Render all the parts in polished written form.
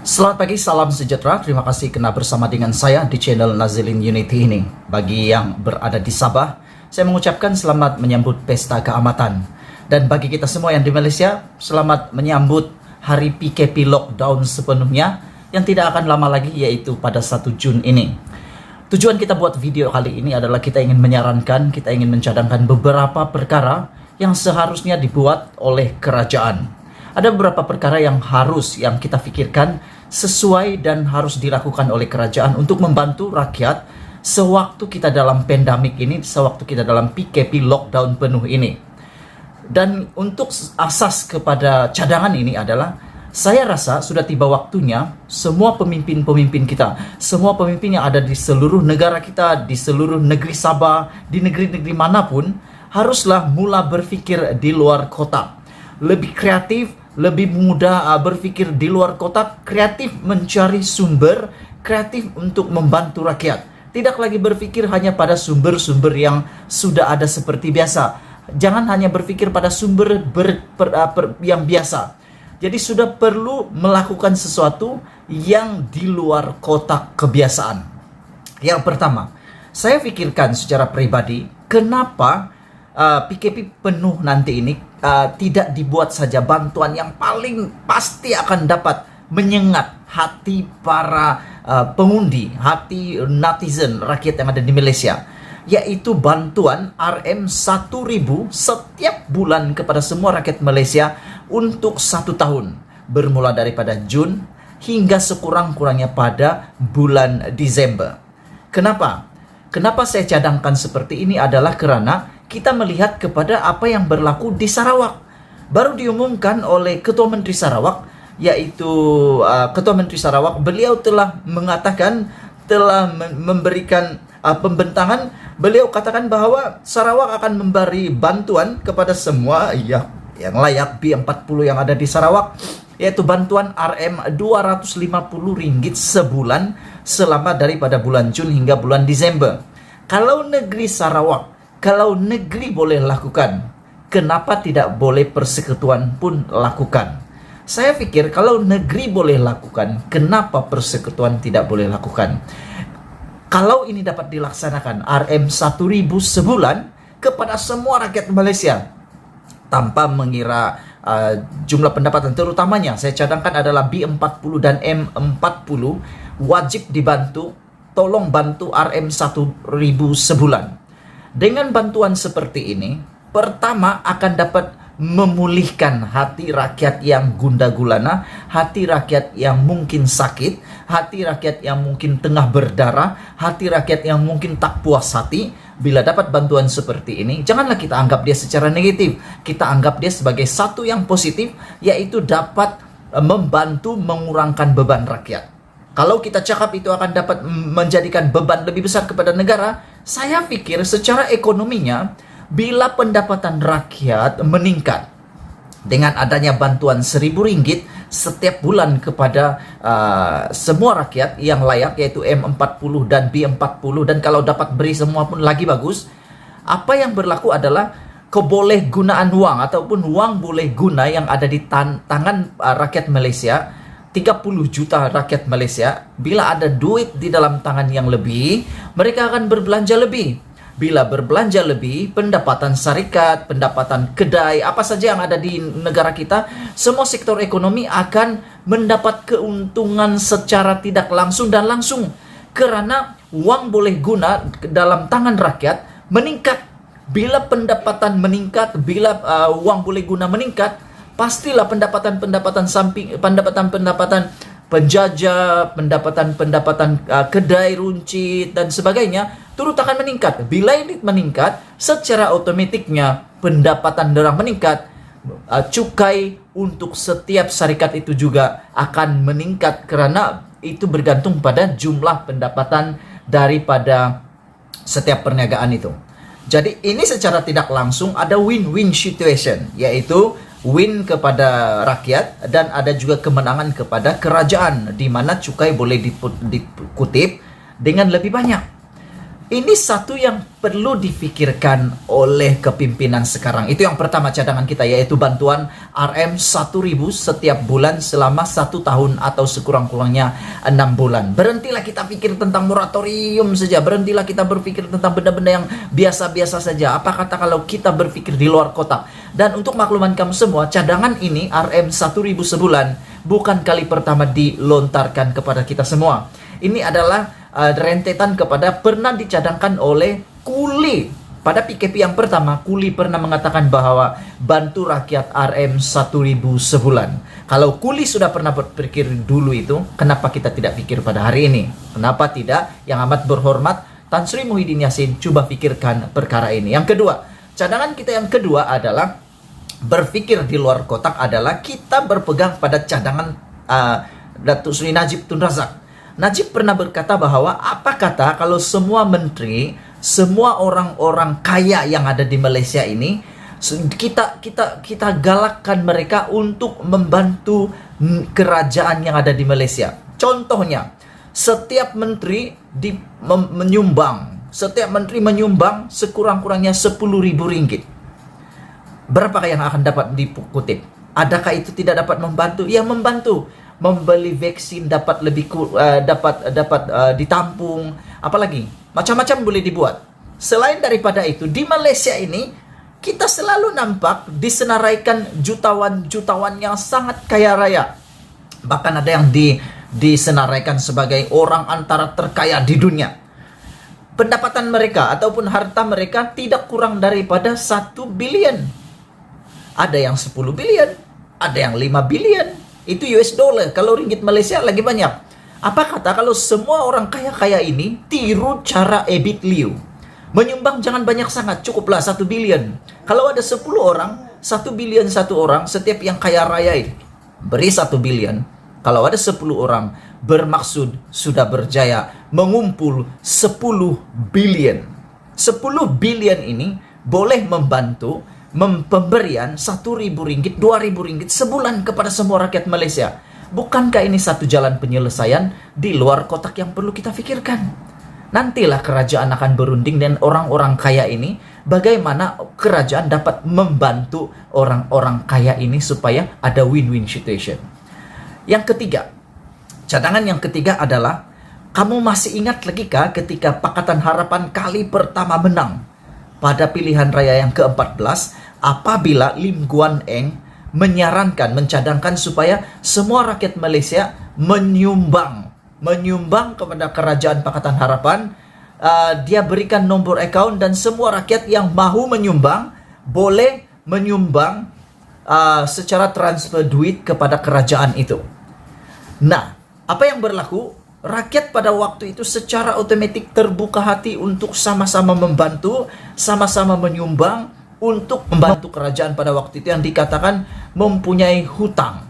Selamat pagi, salam sejahtera. Terima kasih kena bersama dengan saya di channel Nazilin Unity ini. Bagi yang berada di Sabah, saya mengucapkan selamat menyambut pesta keamatan. Dan bagi kita semua yang di Malaysia, selamat menyambut hari PKP lockdown sepenuhnya yang tidak akan lama lagi, yaitu pada 1 Jun ini. Tujuan kita buat video kali ini adalah kita ingin menyarankan, kita ingin mencadangkan beberapa perkara yang seharusnya dibuat oleh kerajaan. Ada beberapa perkara yang kita pikirkan sesuai dan harus dilakukan oleh kerajaan untuk membantu rakyat sewaktu kita dalam pandemik ini, sewaktu kita dalam PKP lockdown penuh ini. Dan untuk asas kepada cadangan ini adalah, saya rasa sudah tiba waktunya semua pemimpin-pemimpin kita, semua pemimpin yang ada di seluruh negara kita, di seluruh negeri Sabah, di negeri-negeri manapun, haruslah mula berpikir di luar kotak. Lebih kreatif, lebih mudah berpikir di luar kotak, kreatif mencari sumber, kreatif untuk membantu rakyat. Tidak lagi berpikir hanya pada sumber-sumber yang sudah ada seperti biasa. Jangan hanya berpikir pada sumber yang biasa. Jadi sudah perlu melakukan sesuatu yang di luar kotak kebiasaan. Yang pertama, saya pikirkan secara pribadi, kenapa PKP penuh nanti ini tidak dibuat saja bantuan yang paling pasti akan dapat menyengat hati para pengundi, hati netizen, rakyat yang ada di Malaysia, yaitu bantuan RM1.000 setiap bulan kepada semua rakyat Malaysia untuk 1 tahun, bermula daripada Jun hingga sekurang-kurangnya pada bulan Disember. Kenapa saya cadangkan seperti ini adalah karena kita melihat kepada apa yang berlaku di Sarawak. Baru diumumkan oleh Ketua Menteri Sarawak, yaitu Ketua Menteri Sarawak, beliau telah mengatakan, telah memberikan pembentangan. Beliau katakan bahwa Sarawak akan memberi bantuan kepada semua yang layak B40 yang ada di Sarawak, yaitu bantuan RM250 sebulan selama daripada bulan Jun hingga bulan Disember. Kalau negeri Sarawak, kalau negeri boleh lakukan, kenapa tidak boleh persekutuan pun lakukan? Saya pikir kalau negeri boleh lakukan, kenapa persekutuan tidak boleh lakukan? Kalau ini dapat dilaksanakan, RM1.000 sebulan kepada semua rakyat Malaysia, tanpa mengira jumlah pendapatan, terutamanya saya cadangkan adalah B40 dan M40, wajib dibantu, tolong bantu RM1.000 sebulan. Dengan bantuan seperti ini, pertama akan dapat memulihkan hati rakyat yang gundah gulana, hati rakyat yang mungkin sakit, hati rakyat yang mungkin tengah berdarah, hati rakyat yang mungkin tak puas hati. Bila dapat bantuan seperti ini, janganlah kita anggap dia secara negatif. Kita anggap dia sebagai satu yang positif, yaitu dapat membantu mengurangkan beban rakyat. Kalau kita cakap itu akan dapat menjadikan beban lebih besar kepada negara, saya pikir secara ekonominya, bila pendapatan rakyat meningkat dengan adanya bantuan RM1.000 setiap bulan kepada semua rakyat yang layak, yaitu M40 dan B40, dan kalau dapat beri semua pun lagi bagus. Apa yang berlaku adalah kebolehgunaan wang ataupun wang boleh guna yang ada di tangan rakyat Malaysia, 30 juta rakyat Malaysia, bila ada duit di dalam tangan yang lebih, mereka akan berbelanja lebih. Bila berbelanja lebih, pendapatan syarikat, pendapatan kedai, apa saja yang ada di negara kita, semua sektor ekonomi akan mendapat keuntungan secara tidak langsung dan langsung. Karena uang boleh guna dalam tangan rakyat meningkat. Bila pendapatan meningkat, bila uang boleh guna meningkat, pastilah pendapatan samping, pendapatan penjajah, pendapatan kedai runcit dan sebagainya turut akan meningkat. Bila ini meningkat, secara otomatiknya pendapatan orang meningkat, cukai untuk setiap syarikat itu juga akan meningkat, karena itu bergantung pada jumlah pendapatan daripada setiap perniagaan itu. Jadi ini secara tidak langsung ada win-win situation, yaitu win kepada rakyat dan ada juga kemenangan kepada kerajaan, di mana cukai boleh dikutip dengan lebih banyak. Ini satu yang perlu difikirkan oleh kepimpinan sekarang. Itu yang pertama cadangan kita, yaitu bantuan RM1.000 setiap bulan selama 1 tahun atau sekurang-kurangnya 6 bulan. Berhentilah kita pikir tentang moratorium saja. Berhentilah kita berpikir tentang benda-benda yang biasa-biasa saja. Apa kata kalau kita berpikir di luar kotak? Dan untuk makluman kamu semua, cadangan ini RM1.000 sebulan bukan kali pertama dilontarkan kepada kita semua. Ini adalah rentetan kepada pernah dicadangkan oleh Kuli. Pada PKP yang pertama, Kuli pernah mengatakan bahwa bantu rakyat RM1.000 sebulan. Kalau Kuli sudah pernah berpikir dulu itu, kenapa kita tidak pikir pada hari ini? Kenapa tidak? Yang amat berhormat Tan Sri Muhyiddin Yassin, coba pikirkan perkara ini. Yang kedua, cadangan kita yang kedua adalah berpikir di luar kotak, adalah kita berpegang pada cadangan Datuk Sri Najib Tun Razak. Najib pernah berkata bahwa apa kata kalau semua menteri, semua orang-orang kaya yang ada di Malaysia ini, kita galakkan mereka untuk membantu kerajaan yang ada di Malaysia. Contohnya, setiap menteri menyumbang sekurang-kurangnya 10.000 ringgit. Berapakah yang akan dapat dikutip? Adakah itu tidak dapat membantu? Ya, membantu. Membeli vaksin dapat lebih ditampung, apalagi macam-macam boleh dibuat. Selain daripada itu, di Malaysia ini kita selalu nampak disenaraikan jutawan yang sangat kaya raya. Bahkan ada yang disenaraikan sebagai orang antara terkaya di dunia. Pendapatan mereka ataupun harta mereka tidak kurang daripada 1 bilion. Ada yang 10 bilion, ada yang 5 bilion. Itu US dollar. Kalau ringgit Malaysia lagi banyak. Apa kata kalau semua orang kaya-kaya ini tiru cara Ebit Liu? Menyumbang jangan banyak sangat, cukuplah 1 bilion. Kalau ada 10 orang, 1 bilion satu orang, setiap yang kaya raya ini beri 1 bilion. Kalau ada 10 orang, bermaksud sudah berjaya mengumpul 10 bilion. 10 bilion ini boleh membantu pemberian 1.000 ringgit, 2.000 ringgit sebulan kepada semua rakyat Malaysia. Bukankah ini satu jalan penyelesaian di luar kotak yang perlu kita pikirkan? Nantilah kerajaan akan berunding dengan orang-orang kaya ini, bagaimana kerajaan dapat membantu orang-orang kaya ini supaya ada win-win situation. Yang ketiga, cadangan yang ketiga adalah, kamu masih ingat lagi kah ketika Pakatan Harapan kali pertama menang pada pilihan raya yang ke-14, apabila Lim Guan Eng mencadangkan supaya semua rakyat Malaysia menyumbang kepada kerajaan Pakatan Harapan. Dia berikan nombor akaun dan semua rakyat yang mahu menyumbang boleh menyumbang secara transfer duit kepada kerajaan itu. Nah, apa yang berlaku? Rakyat pada waktu itu secara otomatis terbuka hati untuk sama-sama membantu, sama-sama menyumbang untuk membantu kerajaan pada waktu itu yang dikatakan mempunyai hutang.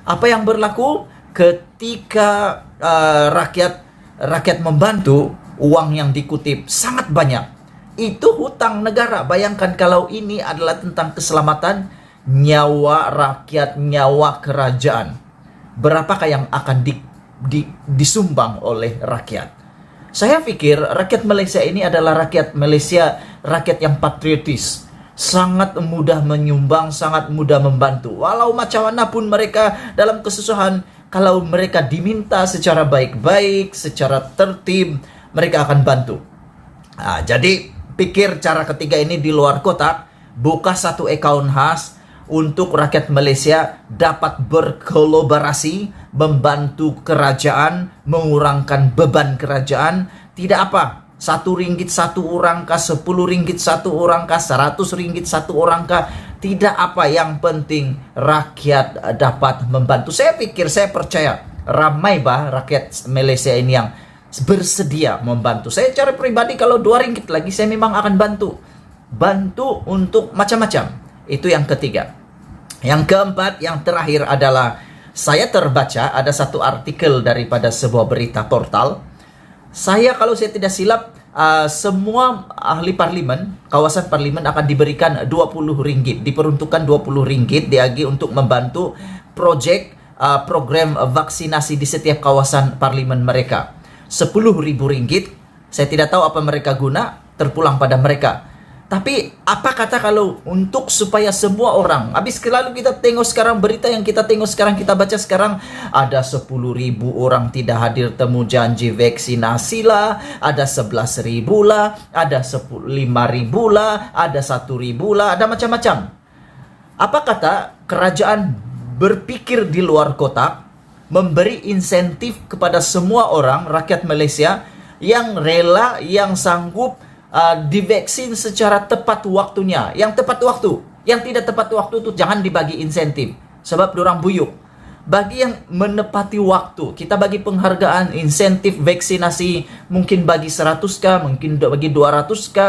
Apa yang berlaku ketika rakyat membantu, uang yang dikutip sangat banyak. Itu hutang negara. Bayangkan kalau ini adalah tentang keselamatan nyawa rakyat, nyawa kerajaan. Berapakah yang akan disumbang oleh rakyat? Saya pikir rakyat Malaysia ini adalah rakyat Malaysia, rakyat yang patriotis. Sangat mudah menyumbang, sangat mudah membantu. Walau macam mana pun mereka dalam kesusahan, kalau mereka diminta secara baik-baik, secara tertib, mereka akan bantu. Jadi pikir cara ketiga ini di luar kotak. Buka satu akaun khas untuk rakyat Malaysia dapat berkolaborasi, membantu kerajaan, mengurangkan beban kerajaan. Tidak apa, 1 ringgit satu orang kah, 10 ringgit satu orang kah, 100 ringgit satu orang kah, tidak apa, yang penting rakyat dapat membantu. Saya pikir, saya percaya ramai rakyat Malaysia ini yang bersedia membantu. Saya cara pribadi kalau 2 ringgit lagi saya memang akan bantu untuk macam-macam. Itu yang ketiga. Yang keempat, yang terakhir adalah saya terbaca ada satu artikel daripada sebuah berita portal. Kalau saya tidak silap, semua ahli parlimen, kawasan parlimen akan diberikan 20 ringgit, diperuntukkan 20 ringgit diagi untuk membantu program vaksinasi di setiap kawasan parlimen mereka. 10.000 ringgit Saya tidak tahu apa mereka guna, terpulang pada mereka. Tapi apa kata kalau untuk supaya semua orang, habis lalu kita tengok sekarang berita yang kita tengok sekarang, kita baca sekarang, ada 10.000 orang tidak hadir temu janji vaksinasi lah, ada 11.000 lah, ada 5.000 lah, ada 1.000 lah, ada macam-macam. Apa kata kerajaan berpikir di luar kotak, memberi insentif kepada semua orang, rakyat Malaysia yang rela, yang sanggup divaksin secara tepat waktunya. Yang tepat waktu, yang tidak tepat waktu itu jangan dibagi insentif, sebab dorang buyuk. Bagi yang menepati waktu, kita bagi penghargaan, insentif vaksinasi, mungkin bagi 100k, mungkin bagi 200k.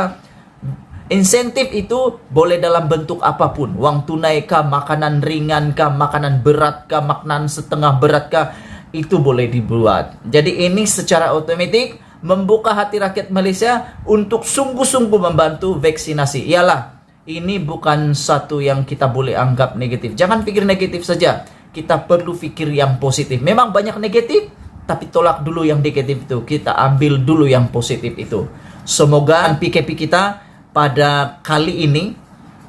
Insentif itu boleh dalam bentuk apapun, uang tunai kah, makanan ringan kah, makanan berat kah, makanan setengah berat kah, itu boleh dibuat. Jadi ini secara otomatis membuka hati rakyat Malaysia untuk sungguh-sungguh membantu vaksinasi. Iyalah, ini bukan satu yang kita boleh anggap negatif. Jangan pikir negatif saja. Kita perlu pikir yang positif. Memang banyak negatif, tapi tolak dulu yang negatif itu. Kita ambil dulu yang positif itu. Semoga PKP kita pada kali ini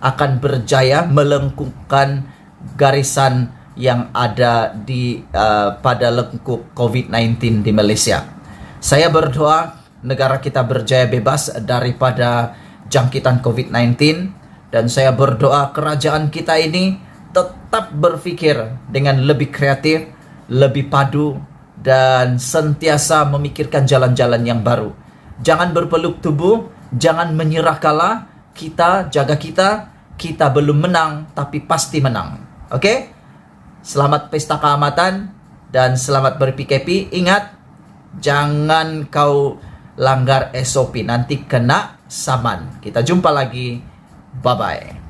akan berjaya melengkungkan garisan yang ada di pada lengkung COVID-19 di Malaysia. Saya berdoa negara kita berjaya bebas daripada jangkitan COVID-19, dan saya berdoa kerajaan kita ini tetap berpikir dengan lebih kreatif, lebih padu, dan sentiasa memikirkan jalan-jalan yang baru. Jangan berpeluk tubuh, jangan menyerah kalah. Kita jaga kita belum menang tapi pasti menang. Oke? Selamat pesta keamatan dan selamat ber-PKP. Ingat, jangan kau langgar SOP, nanti kena saman. Kita jumpa lagi. Bye-bye.